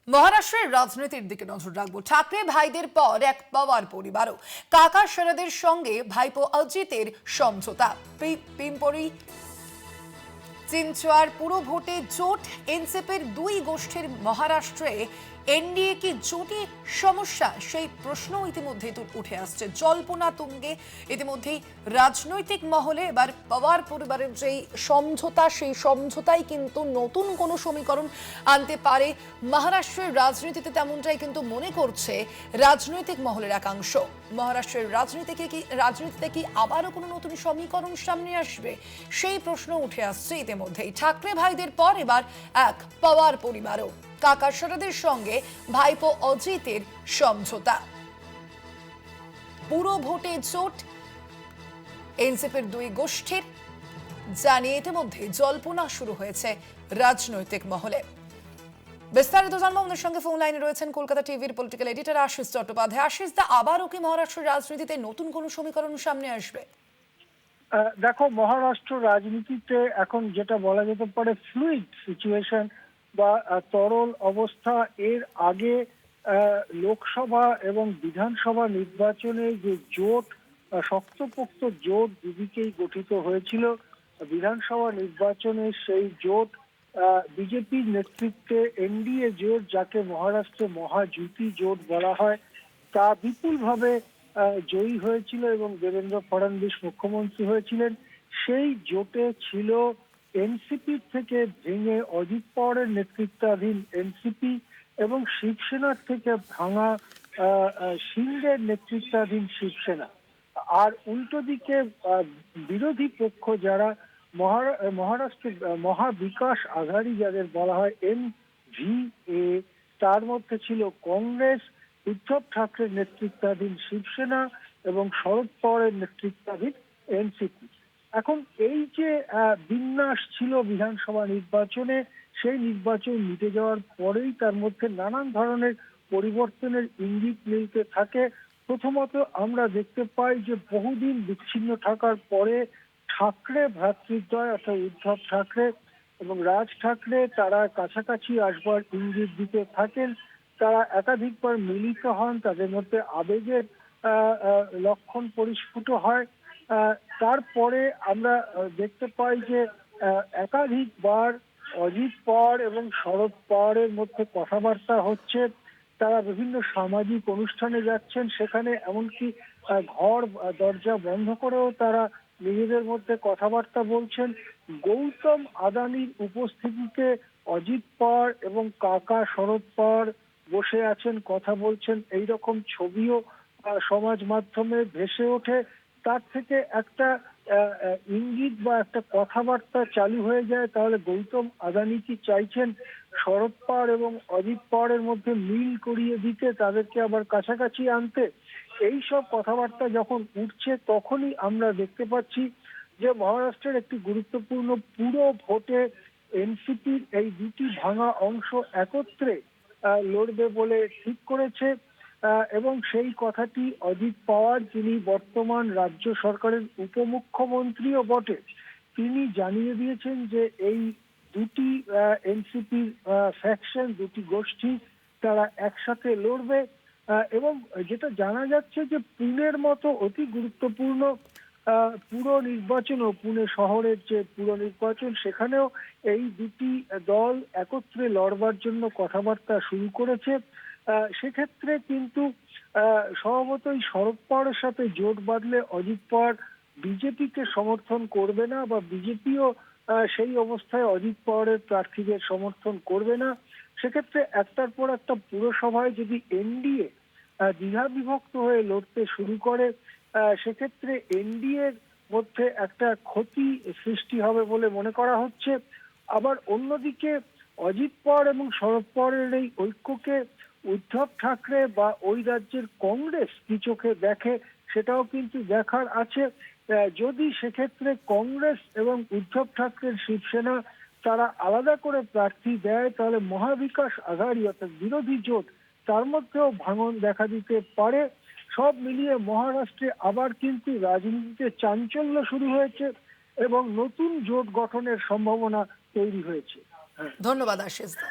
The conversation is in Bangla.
মহারাষ্ট্রের রাজনীতির দিকে নজর রাখবো। ঠাকরে ভাইদের পর এক পাওয়ার পরিবারও কাকা শরদের সঙ্গে ভাইপো অজিতের সমঝোতা। পিম্পরি চিনচোয়ার পুরো ভোটে জোট। এনসিপির দুই গোষ্ঠীর মহারাষ্ট্রে এনডিএ কি জোটে সমস্যা, সেই প্রশ্ন ইতিমধ্যে উঠে আসছে জল্পনা তুঙ্গে। ইতিমধ্যেই রাজনৈতিক মহলে এবার পাওয়ার পরিবারের যেই সমঝোতা, সেই সমঝোতাই কিন্তু নতুন কোনো সমীকরণ আনতে পারে মহারাষ্ট্রের রাজনীতিতে, তেমনটাই কিন্তু মনে করছে রাজনৈতিক মহলের একাংশ। মহারাষ্ট্রের রাজনীতিতে কি আবারও কোনো নতুন সমীকরণ সামনে আসবে, সেই প্রশ্ন উঠে আসছে ইতিমধ্যেই। ঠাকরে ভাইদের পর এবার এক পাওয়ার পরিবারও কাকা শরদের সঙ্গে ভাইপো অজিতের সমঝোতা। পুরো ভোটে জোট এনসিপির দুই গোষ্ঠীর, জানিয়ে ইতিমধ্যে জল্পনা শুরু হয়েছে রাজনৈতিক মহলে। বিস্তারিত জানবো, আমাদের সঙ্গে ফোন লাইনে রয়েছেন কলকাতা টিভির পলিটিক্যাল এডিটর আশিস চট্টোপাধ্যায়। আশিস দা, আবারও কি মহারাষ্ট্রের রাজনীতিতে নতুন কোনো সমীকরণ সামনে আসবে? দেখো, মহারাষ্ট্র রাজনীতিতে এখন যেটা বলা যেতে পারে ফ্লুইড সিচুয়েশন বা তরল অবস্থা। এর আগে লোকসভা এবং বিধানসভা নির্বাচনে যে জোট, শক্তপোক্ত জোট দুদিকেই গঠিত হয়েছিল, বিধানসভা নির্বাচনে সেই জোট বিজেপির নেতৃত্বে এনডিএ জোট, যাকে মহারাষ্ট্রে মহাজুতি জোট বলা হয়, তা বিপুলভাবে জয়ী হয়েছিল এবং দেবেন্দ্র ফডনবিস মুখ্যমন্ত্রী হয়েছিলেন। সেই জোটে ছিল এনসিপি থেকে ভেঙে অজিত পাওয়ারের নেতৃত্বাধীন এনসিপি এবং শিবসেনার থেকে ভাঙা সিংহের নেতৃত্বাধীন শিবসেনা। আর উল্টো দিকে বিরোধী পক্ষ যারা মহারাষ্ট্র মহাবিকাশ আঘাড়ি যাদের বলা হয় MVA, তার মধ্যে ছিল কংগ্রেস, উদ্ধব ঠাকরের নেতৃত্বাধীন শিবসেনা এবং শরদ পাওয়ারের নেতৃত্বাধীন এনসিপি। এখন এই যে বিন্যাস ছিল বিধানসভা নির্বাচনে, সেই নির্বাচন মিটে যাওয়ার পরেই তার মধ্যে নানান ধরনের পরিবর্তনের ইঙ্গিত মিলতে থাকে। প্রথমত আমরা দেখতে পাই যে বহুদিন বিচ্ছিন্ন থাকার পরে ঠাকরে ভ্রাতৃদ্বয় অর্থাৎ উদ্ধব ঠাকরে এবং রাজ ঠাকরে তারা কাছাকাছি আসবার ইঙ্গিত দিতে থাকেন। তারা একাধিকবার মিলিত হন, তাদের মধ্যে আবেগের লক্ষণ পরিস্ফুট হয়। তারপরে আমরা দেখতে পাই যে একাধিকবার অজিত পাওয়ার এবং শরদ পাওয়ারের মধ্যে কথাবার্তা হচ্ছে। তারা বিভিন্ন সামাজিক অনুষ্ঠানে যাচ্ছেন, সেখানে এমনকি ঘর দরজা বন্ধ করেও তারা নিজেদের মধ্যে কথাবার্তা বলছেন। গৌতম আদানির উপস্থিতিতে অজিত পাওয়ার এবং কাকা শরদ পাওয়ার বসে আছেন, কথা বলছেন, এইরকম ছবিও সমাজ মাধ্যমে ভেসে ওঠে। তার থেকে একটা ইঙ্গিত বা একটা কথাবার্তা চালু হয়ে যায়, তাহলে গৌতম আদানি কি চাইছেন শরদ পাওয়ার এবং অজিত পাওয়ারের মধ্যে মিল করিয়ে দিতে, তাদেরকে আবার কাছাকাছি আনতে। এই সব কথাবার্তা যখন উঠছে, তখনই আমরা দেখতে পাচ্ছি যে মহারাষ্ট্রের একটি গুরুত্বপূর্ণ পুরো ভোটে এনসিপির এই দুটি ভাঙা অংশ একত্রে লড়বে বলে ঠিক করেছে। এবং সেই কথাটি অজিত পাওয়ার, যিনি বর্তমান রাজ্য সরকারের উপমুখ্যমন্ত্রীও বটে, তিনি জানিয়ে দিয়েছেন যে এই দুটি এনসিপির ফ্যাকশন, দুটি গোষ্ঠী, তারা একসাথে লড়বে। এবং যেটা জানা যাচ্ছে যে পুনের মতো অতি গুরুত্বপূর্ণ পুর নির্বাচন ও পুনে শহরের যে পুর নির্বাচন, সেখানেও এই দুটি দল একত্রে লড়বার জন্য কথাবার্তা শুরু করেছে। সেক্ষেত্রে কিন্তু স্বভাবতই শরদ পাওয়ারের সাথে জোট বাঁধলে অজিত পাওয়ার বিজেপিকে সমর্থন করবে না, বা বিজেপিও সেই অবস্থায় অজিত পাওয়ারের প্রার্থীদের সমর্থন করবে না। সেক্ষেত্রে একটার পর একটা পুরসভায় যদি এনডিএ দ্বিধা বিভক্ত হয়ে লড়তে শুরু করে, সেক্ষেত্রে এনডিএর মধ্যে একটা ক্ষতি সৃষ্টি হবে বলে মনে করা হচ্ছে। আবার অন্যদিকে অজিত পাওয়ার এবং শরদ পাওয়ারের এই ঐক্যকে উদ্ধব ঠাকরে বা ওই রাজ্যের কংগ্রেস কি চোখে দেখে, সেটাও কিন্তু দেখার আছে। যদি সেক্ষেত্রে কংগ্রেস এবং উদ্ধব ঠাকরের শিবসেনা তারা আলাদা করে প্রার্থী দেয়, তাহলে মহাবিকাশ আঘাড়ি অর্থাৎ বিরোধী জোট, তার মধ্যেও ভাঙন দেখা দিতে পারে। সব মিলিয়ে মহারাষ্ট্রে আবার কিন্তু রাজনীতিতে চাঞ্চল্য শুরু হয়েছে এবং নতুন জোট গঠনের সম্ভাবনা তৈরি হয়েছে। ধন্যবাদ আশিস দা।